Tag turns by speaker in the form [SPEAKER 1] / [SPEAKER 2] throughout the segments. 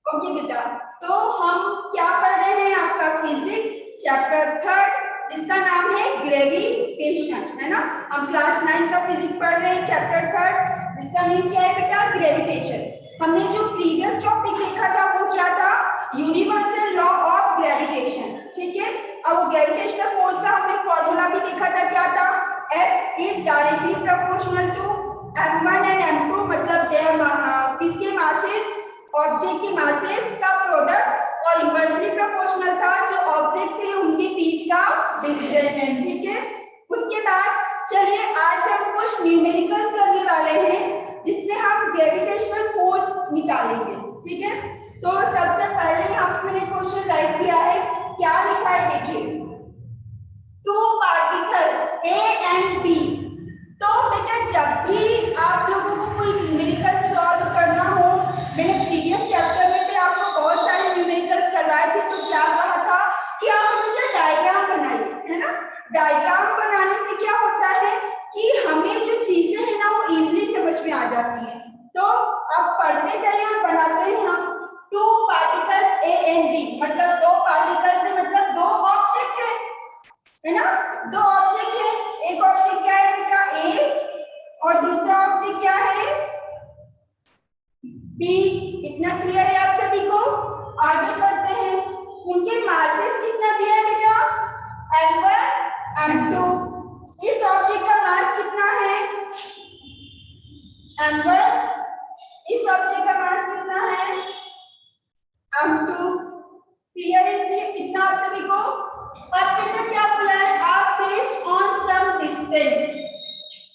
[SPEAKER 1] Okay बेटा, तो हम क्या पढ़ रहे हैं? आपका फिजिक्स चैप्टर 3 जिसका नाम है ग्रेविटेशन, है ना। हम क्लास 9 का फिजिक्स पढ़ रहे हैं, चैप्टर 3 जिसका नेम क्या है बेटा? ग्रेविटेशन। हमने जो प्रीवियस टॉपिक देखा था वो क्या था? यूनिवर्सल लॉ ऑफ ग्रेविटेशन, ठीक है। अब ग्रेविटेशनल फोर्स का हमने फॉर्मूला भी देखा था, क्या था? F is directly proportional to m1 and m2, मतलब किसके मासेस? ऑब्जेक्ट के मासेस का प्रोडक्ट, और इनवर्सली प्रोपोर्शनल था जो ऑब्जेक्ट थे उनके बीच का डिस्टेंस, ठीक है। उसके बाद चलिए आज हम कुछ न्यूमेरिकल्स करने वाले हैं जिसमें हम ग्रेविटेशनल फोर्स निकालेंगे, ठीक है। तो सबसे पहले मैंने क्वेश्चन राइट किया है, क्या लिखा है देखिए, two particles A and B. तो बेटा जब भी आप लोगों को कोई न्यूमेरिकल सॉल्व करना हो, मैंने प्रीवियस चैप्टर में भी आपको बहुत सारे न्यूमेरिकल्स करवाए थे, तो क्या कहा था कि आप हमेशा डायग्राम बनाइए, है ना। डायग्राम बनाने से क्या होता है कि हमें जो चीजें हैं ना वो इजीली समझ में आ जाती है। तो आप पढ़ते जाइए और बनाते हैं हम। Two particles A and B, मतलब दो पार्टिकल्स है, मतलब दो ऑब्जेक्ट है ना। दो ऑब्जेक्ट है, एक ऑब्जेक्ट क्या है बेटा? ए, और दूसरा ऑब्जेक्ट क्या है? बी। इतना क्लियर है आप सभी को? आगे बढ़ते हैं। उनके मासेस कितना दिया है बेटा? m1 m2। इस ऑब्जेक्ट का मास कितना है? m1। इस ऑब्जेक्ट का मास कितना है? m2। क्लियर है इतना आप सभी को? और बेटा क्या बोला है? आप बेस्ड ऑन सम डिस्टेंस,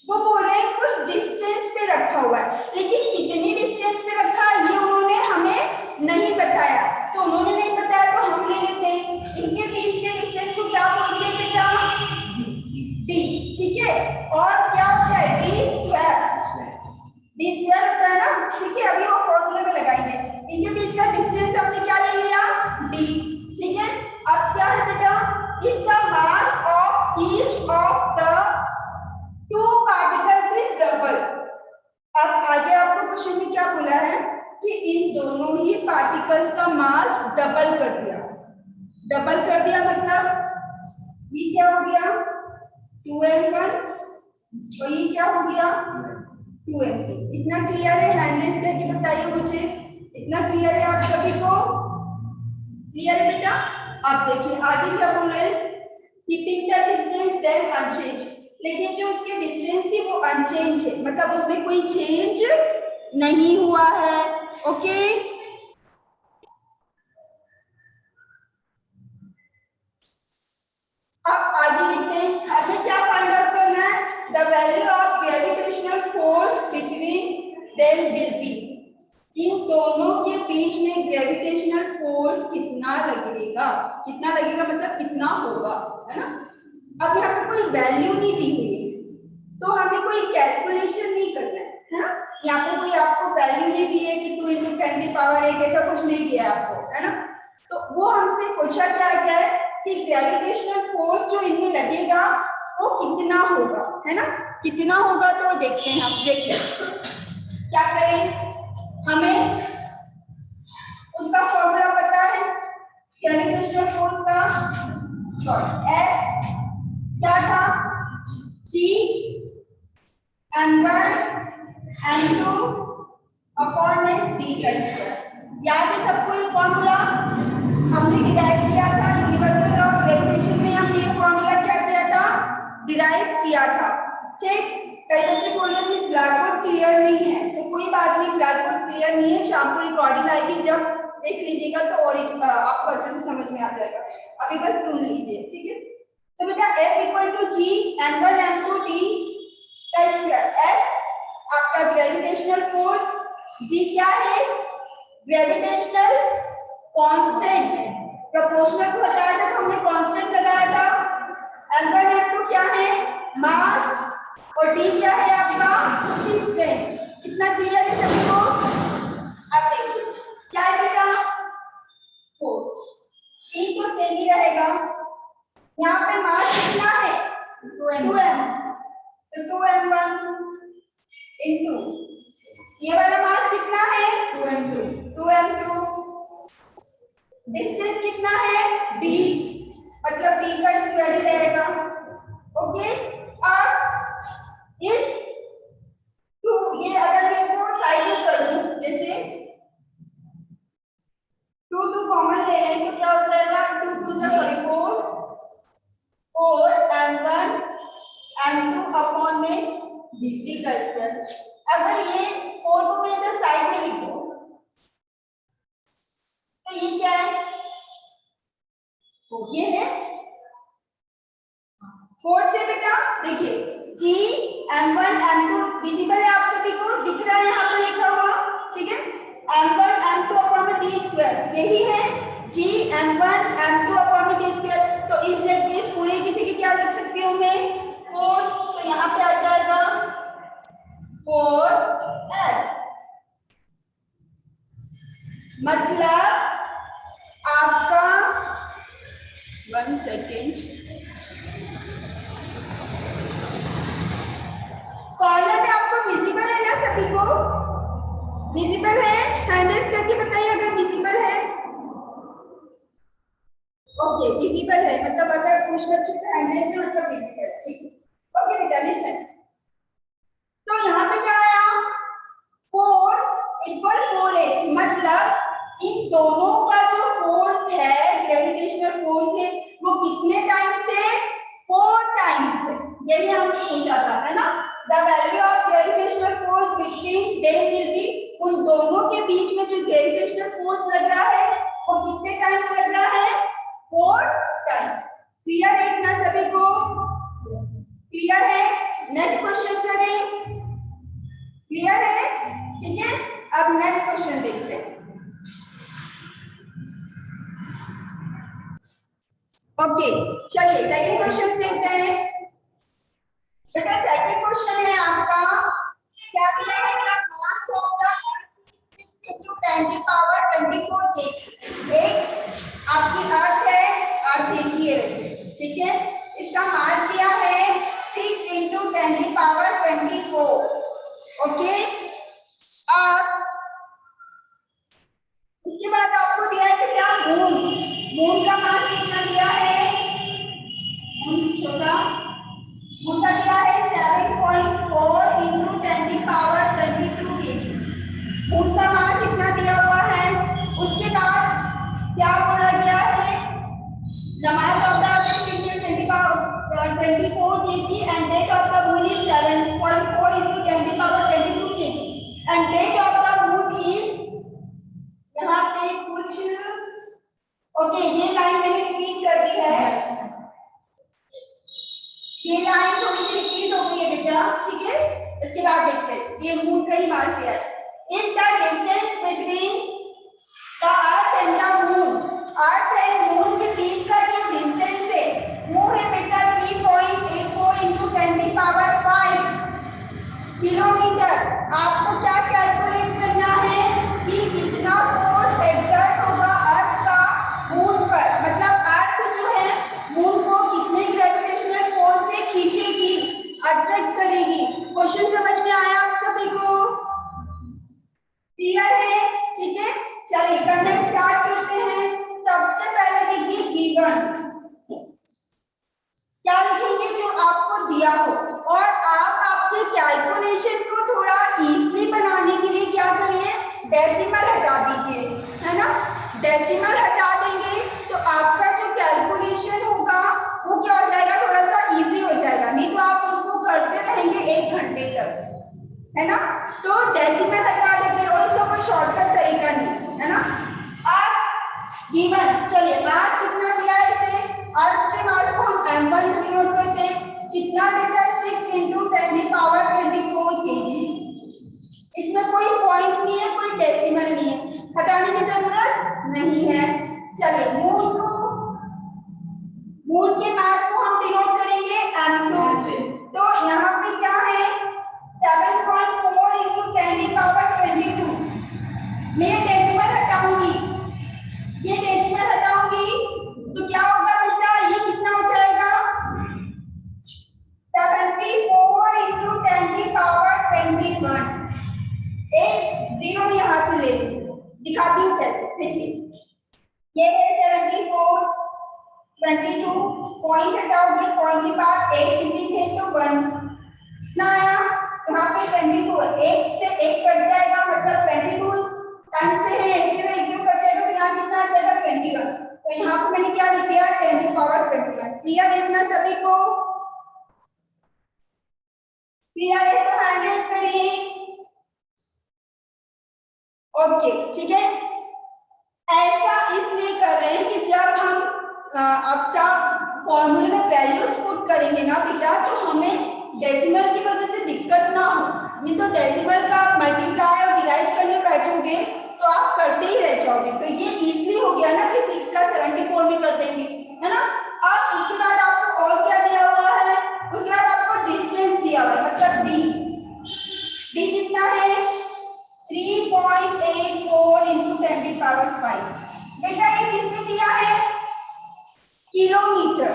[SPEAKER 1] वो बोल रहे हैं कुछ डिस्टेंस पे रखा हुआ है, लेकिन कितनी डिस्टेंस पे रखा ये उन्होंने हमें नहीं बताया। तो उन्होंने नहीं बताया तो हम ले लेते हैं, इनके बीच के डिस्टेंस को क्या बोलते हैं बेटा? डी, ठीक है। और क्या होता है? डी स्क्वायर, डी स्क्वायर होता है ना, ठीक है। अभी वो फॉर्मूले में लगाएंगे। इनके बीच का डिस्टेंस हमने क्या ले लिया? डी, ठीक है। अब क्या है बेटा? If the mass of each of the two particles is double. अब आगे आपको क्वेश्चन में क्या बोला है कि इन दोनों ही पार्टिकल्स का मास डबल कर दिया। डबल कर दिया मतलब ये क्या हो गया? 2m1, और ये क्या हो गया? 2m2। इतना क्लियर है? हैंडलेस करके बताइए मुझे, इतना क्लियर है आप सभी को? क्लियर है बेटा? आप देखिए आगे क्या बोल रहे हैं, keeping the distance then unchange. लेकिन जो उसके डिस्टेंस थी वो अनचेंज है, मतलब उसमें कोई चेंज नहीं हुआ है। ओके, अब आगे देखते हैं, हमें क्या फाइंड आउट करना है? The value of gravitational force between them will be. इन दोनों के बीच में ग्रेविटेशनल फोर्स कितना लगेगा? कितना लगेगा मतलब कितना होगा, है ना। अब यहाँ पे कोई वैल्यू नहीं दी हुई है, तो हमें कोई कैलकुलेशन नहीं करना है ना। यहाँ पे कोई आपको वैल्यू नहीं दी है कि 2 × 10⁸ ऐसा कुछ नहीं दिया है आपको, है ना। तो वो हमसे पूछा क्या गया है कि ग्रेविटेशनल फोर्स जो इनमें लगेगा वो कितना होगा, है ना। कितना होगा तो देखते हैं हम। देखिए क्या करें, हमें उसका फॉर्मूला पता है ग्रेविटेशनल फोर्स का। F क्या था? G m1 m2 upon d²। याद है सबको ये फॉर्मूला? हमने डिराइव किया था यूनिवर्सल लॉ ऑफ ग्रेविटेशन में, हमने ये फॉर्मूला क्या किया था? डिराइव किया था, ठीक। कई बच्चे बोल रहे हैं कि ब्लैक बोर्ड क्लियर नहीं है, तो कोई बात नहीं, ब्लैक बोर्ड क्लियर नहीं है, शाम को रिकॉर्डिंग आएगी जब देख लीजिएगा तो और आपको अच्छे से समझ में आ जाएगा। अभी बस सुन लीजिए, ठीक है। तो बेटा F = G m1 m2 d²। F आपका ग्रेविटेशनल फोर्स, G क्या है? Gravitational constant. प्रोपोर्शनल को हटाया था तो हमने कांस्टेंट लगाया था। m1 m2 क्या है? मास, और d क्या है आपका? डिस्टेंस। कितना क्लियर है सभी को? अब देखिए क्या है बेटा? फोर्स C तो सेम ही रहेगा। यहाँ पे मास कितना है? 2m, तो 2m1 इनटू ये वाला मास कितना है? 2m2। डिस्टेंस कितना है d, मतलब d का स्क्वायर ही रहेगा। ओके, अब इस टू, ये अगर मैं इसको साइड में कर दूं, जैसे 2 कॉमन ले लें तो क्या हो जाएगा, 2 2 जा 4 4 m1 m2 अपॉन में d का स्क्वायर। अगर ये 4 को मैं इधर साइड में लिखूं तो ये क्या है, ये है 4 से बेटा देखिए g m1 m2 विजिबल है आप सभी को, दिख रहा है यहाँ पर लिखा हुआ, ठीक है, m1 m2 अपॉन में d स्क्वायर, यही है g m1 m2 अपॉन में d स्क्वायर। तो इस पूरे किसी की क्या लिख सकती हूँ मैं, 4, तो यहाँ पे आ जाएगा 4s, मतलब आपका 1 सेकेंड, कॉर्नर में आपको विजिबल है ना सभी को, विजिबल है, हैंड रेज करके बताइए अगर विजिबल है। ओके विजिबल है, मतलब अगर कुछ बच्चों का हैंड रेज है मतलब विजिबल है, ठीक है। ओके बेटा लिसन, तो यहाँ पे क्या आया, 4 इक्वल 4a, मतलब इन दोनों का जो फोर्स है, ग्रेविटेशनल फोर्स है, वो कितने टाइम से, 4 टाइम्स से, यही हमने पूछा था, है ना। The value of gravitational force between them will B, उन दोनों के बीच में जो ग्रेविटेशनल फोर्स लग रहा है वो कितने टाइम्स लग रहा है, 4 टाइम। क्लियर है इतना सभी को, क्लियर है। नेक्स्ट क्वेश्चन करें, क्लियर है, ठीक है। अब नेक्स्ट क्वेश्चन देखते हैं। ओके चलिए सेकंड क्वेश्चन देखते हैं। बेटा सेकंड क्वेश्चन है आपका, क्या दिया है, the mass of the earth into 10 की पावर 24 kg। एक आपकी अर्थ है, अर्थ एक ही है, ठीक है, इसका मास दिया है 6 इंटू 10 की पावर 24। ओके, अब इसके बाद आपको दिया है कि क्या, मून, मून का मास कितना दिया है, मून छोटा, मून का दिया है 7.4 इंटू 10 की पावर 22 kg। मून का मास इतना दिया हुआ है। उसके बाद क्या बोला गया है, the mass of the earth is 10 की power 24 kg and weight of the moon is 7.4 into 10 की power 22 kg and weight of the moon is, यहाँ पे कुछ ओके ये लाइन मैंने रिपीट कर दी है, ये लाइन थोड़ी सी रिपीट हो गई है बेटा, ठीक है। इसके बाद देखते हैं, ये मून का ही मास दिया है। If the distance between the earth and the moon, earth and moon के बीच का जो डिस्टेंस है वो है बेटा 3.84 into 10 की पावर 5 किलोमीटर। आपको क्या कैलकुलेट करना है कि कितना फोर्स एक्सर्ट होगा अर्थ का मून पर, मतलब अर्थ जो है मून को कितने ग्रेविटेशनल फोर्स से खींचेगी, अट्रैक्ट करेगी। क्वेश्चन समझ में आया आप सभी को, क्लियर है, ठीक है। चलिए करना स्टार्ट करते हैं। सबसे पहले देखिए गिवन, क्या लिखेंगे, जो आपको दिया हो, और आप आपके कैलकुलेशन को थोड़ा इजी बनाने के लिए क्या करिए, डेसिमल हटा दीजिए, है ना। डेसिमल हटा देंगे तो आपका जो कैलकुलेशन होगा वो क्या हो जाएगा, थोड़ा सा इजी हो जाएगा, नहीं तो आप उसको करते रहेंगे 1 घंटे तक, है ना। तो डेसिमल हटा देंगे और इसका कोई शॉर्टकट तरीका नहीं है ना। अब गिवन, चलिए मास कितना दिया है इसे, अर्थ के मास को हम m1 से डिनोट करते हैं, कितना बेटा 6 इंटू 10 की पावर 24 kg। इसमें कोई पॉइंट नहीं है, कोई डेसिमल नहीं है, हटाने की जरूरत नहीं है। चलिए मून को, मून के मास को हम डिनोट करेंगे m2 से, तो यहाँ पे क्या है 7.4 इंटू 10 की पावर 22। मैं डेसिमल हटाऊंगी, ये डेसिमल हटाऊंगी तो क्या होगा बेटा, ये कितना हो जाएगा 74 इंटू 10 की पावर 21। एक जीरो यहाँ से ले दिखाती हूँ कैसे, देखिए ये है हटाओगे पॉइंट के बाद 8 डिजिट है तो 1 कितना आया, यहाँ पे 22 है, 1 से 1 कट जाएगा मतलब 22 टाइम्स से है 1 से 1 कट जाएगा तो यहाँ कितना आ जाएगा 21। तो यहाँ पे मैंने क्या लिख दिया 10 की पावर 21। क्लियर है इतना सभी को? क्लियर है तो हैंड रेज करिए। ओके ठीक है, ऐसा इसलिए कर रहे हैं कि जब हम आपका फॉर्मूले में वैल्यूज पुट करेंगे ना बेटा तो हमें डेसिमल की वजह से दिक्कत ना हो। नहीं तो डेसिमल का मल्टीप्लाई और डिवाइड करने बैठोगे तो आप करते ही रह जाओगे। तो ये इजीली हो गया ना कि 6 का 74 में कर देंगे, है ना। अब उसके बाद आपको और क्या दिया हुआ है, उसके बाद आपको डिस्टेंस दिया हुआ है मतलब डी कितना है 3.84 into 10 की पावर 5। बेटा ये किसने दिया है किलोमीटर,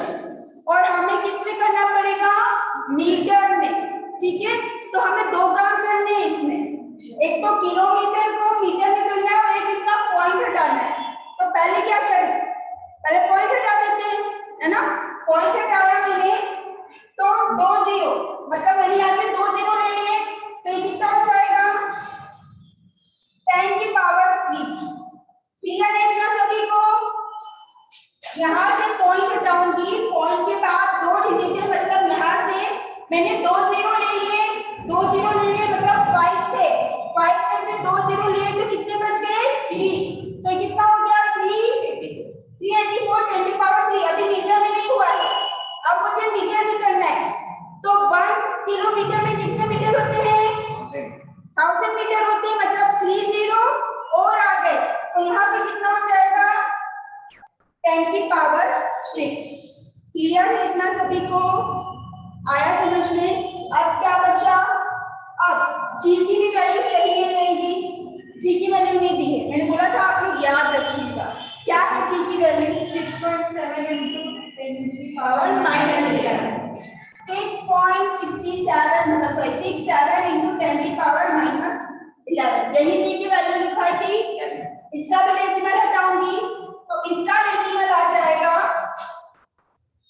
[SPEAKER 1] और हमें किससे करना पड़ेगा मीटर में। ठीक है, तो हमें दो काम करने हैं इसमें, एक तो किलोमीटर को मीटर में करना है और एक इसका पॉइंट हटाना है। तो पहले क्या करें, पहले पॉइंट हटा देते हैं, है ना। पॉइंट हटाया मैंने तो 2 0 मतलब मैंने यहाँ से 2 0 ले लिए तो ये कितना हो जाएगा 10 की पावर 3। क्लियर है इतना सभी को? यहाँ से पॉइंट हटाऊंगी, पॉइंट के बाद 2 डिजिट है मतलब यहाँ से मैंने 2 0 ले लिए, 2 0 ले लिए मतलब 5 थे, 5 में से 2 0 लिए तो कितने बच गए 3। तो कितना हो गया 384 10 की पावर 3। अभी मीटर में नहीं हुआ है, अब मुझे मीटर में करना है। तो 1 किलोमीटर में कितने मीटर होते हैं 1000 मीटर होते हैं, मतलब 3 0 और आ गए तो यहाँ पे कितना हो जाएगा 10 की पावर 6। क्लियर है इतना सभी को? आया समझ में? अब क्या बचा, अब जी की भी वैल्यू चाहिए रहेगी। जी की वैल्यू नहीं दी है, मैंने बोला था आप लोग याद रखिएगा। क्या है जी की वैल्यू 6.7 into 10 की पावर -11। 6.67 मतलब सॉरी 67 into 10 की पावर -11 यही जी की वैल्यू लिखाई थी। इसका भी डेसिमल हटाऊंगी तो इसका डेसिमल आ जाएगा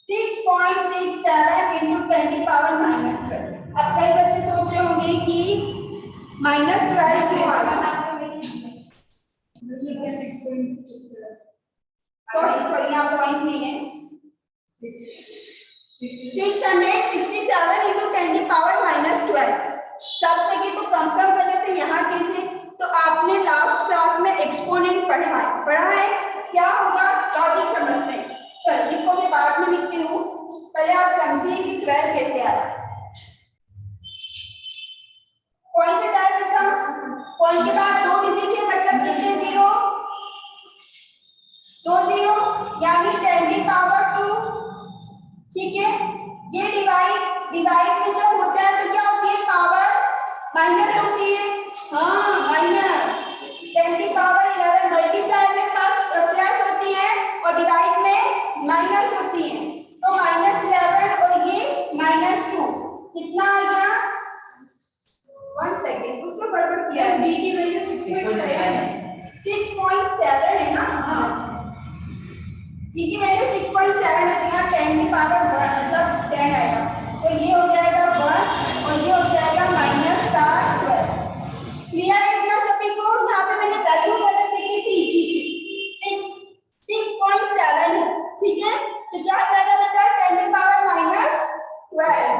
[SPEAKER 1] 6.67 into 10 की पावर -12। अब कई बच्चे सोच रहे होंगे कि -12 क्यों आ गया, सॉरी यहाँ पॉइंट नहीं है। 667 into 10 की पावर -12 सब जगह तो कम कर देते, यहाँ कैसे? तो आपने लास्ट क्लास में एक्सपोनेंट पढ़ा है क्या होगा, लॉजिक समझते हैं। चल इसको मैं बाद में लिखती हूँ, पहले आप समझिए कि 12 कैसे आया। पॉइंट हटाया बेटा, पॉइंट के बाद 2 डिजिट है मतलब कितने 0 2 0 यानी 10 की पावर 2। ठीक है, ये डिवाइड में जब होता है तो क्या होती है पावर माइनस होती है। हाँ माइनस 10 की पावर 11 मल्टीप्लाई में प्लस होती है और डिवाइड में माइनस होती है। तो -11 और ये -2 कितना आ गया 1 सेकेंड उसको गड़बड़ किया है। जी की वैल्यू 6.7 है ना। हाँ जी की वैल्यू 6.7 है तो यहाँ 10 की पावर 1 मतलब 10 आएगा तो ये हो जाएगा 1 और ये हो जाएगा -12। क्लियर है इतना सभी को? यहाँ पे मैंने वैल्यू गलत लिखी थी जी की 6.7 ठीक है, तो क्या आ जाएगा बच्चा 10 की पावर -12।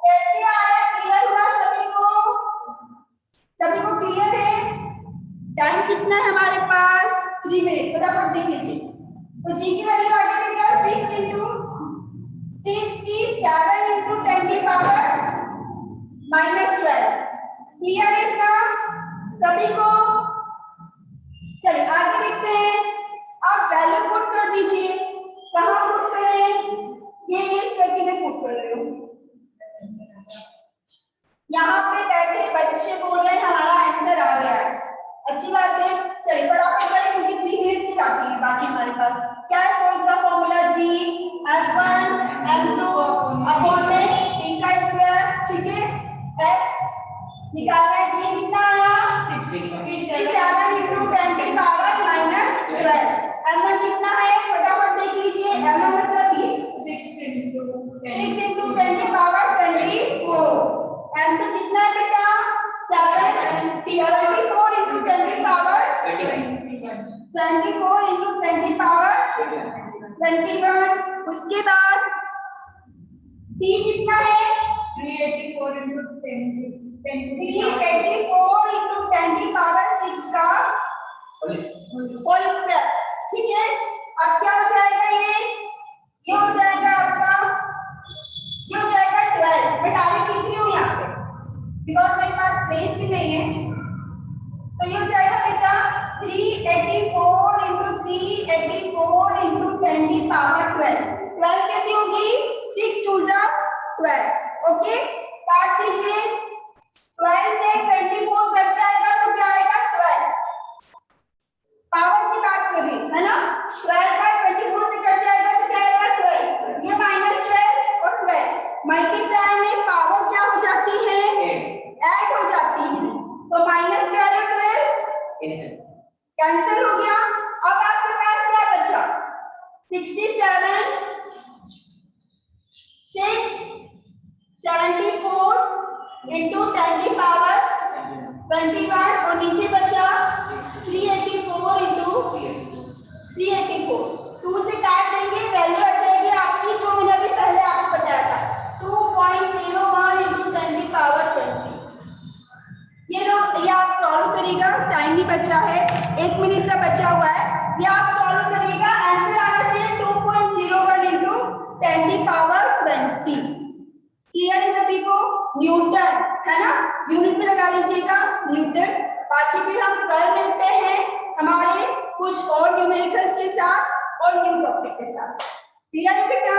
[SPEAKER 1] कैसे आया, क्लियर हुआ सभी को? सभी को क्लियर है? टाइम कितना है हमारे पास 3 मिनट, फटाफट देख लीजिए। तो जी की वैल्यू आ गई बेटा 6 into 67 into 10 की पावर -12। क्लियर है इसका सभी को? चलिए आगे देखते हैं। आप वैल्यू पुट कर दीजिए, कहाँ पुट करें, ये इस करके मैं पुट कर रही हूँ। यहाँ पे बैठे बच्चे बोल रहे हैं हमारा आंसर आ गया है, अच्छी बात है। चलिए फटाफट करें क्योंकि 3 मिनट से बाकी हमारे पास क्या है। फोर्स का फॉर्मूला जी F1 M2 अपॉन में t का स्क्वायर। ठीक है, F निकालना है, जी कितना आया 67 into 10 की पावर -12। M1 कितना है फटाफट देख लीजिए, M1 मतलब ये 6 into 21। उसके बाद p कितना है
[SPEAKER 2] 384 into 10
[SPEAKER 1] 384 into 10 की पावर 6 का होल स्क्वायर। ठीक है, अब क्या हो जाएगा ये हो जाएगा आपका, ये हो जाएगा 12। मैं डायरेक्ट लिख रही हूँ यहाँ पे बिकॉज मेरे पास स्पेस भी नहीं है, तो ये हो जाएगा बेटा 384 into 384 into 10 की पावर 12। 12 कैसी होगी 6 2 जा 12। ओके, काट दीजिए। 12 से 24 कट जाएगा तो क्या आएगा 12। पावर की बात कर रही है ना, 12 का 24 से कट जाएगा तो क्या आएगा 12। ये -12 और 12 मल्टीप्लाई में पावर क्या हो जाती है ऐड हो जाती है, तो -12 और 12 कैंसिल हो गया। अब आपके पास क्या बचा 67 6 74 into 10 की पावर 21 और नीचे बचा 384 into 384। 2 से काट देंगे, वैल्यू आ जाएगी आपकी जो मैंने अभी पहले आपको बताया था 2.01 into 10 की पावर 20। ये लो, ये आप सॉल्व करिएगा, टाइम नहीं बचा है, 1 मिनट का बचा हुआ है, ये आप सॉल्व करिएगा। आंसर आना चाहिए 2.01 into 10 की पावर 20। क्लियर है सभी को? न्यूटन है ना, यूनिट में लगा लीजिएगा न्यूटन। बाकी फिर हम कल मिलते हैं हमारे कुछ और न्यूमेरिकल्स के साथ और न्यू टॉपिक के साथ। क्लियर है बेटा?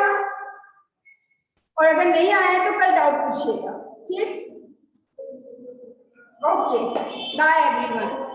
[SPEAKER 1] और अगर नहीं आया तो कल डाउट पूछिएगा। ठीक, ओके, बाय एवरीवन।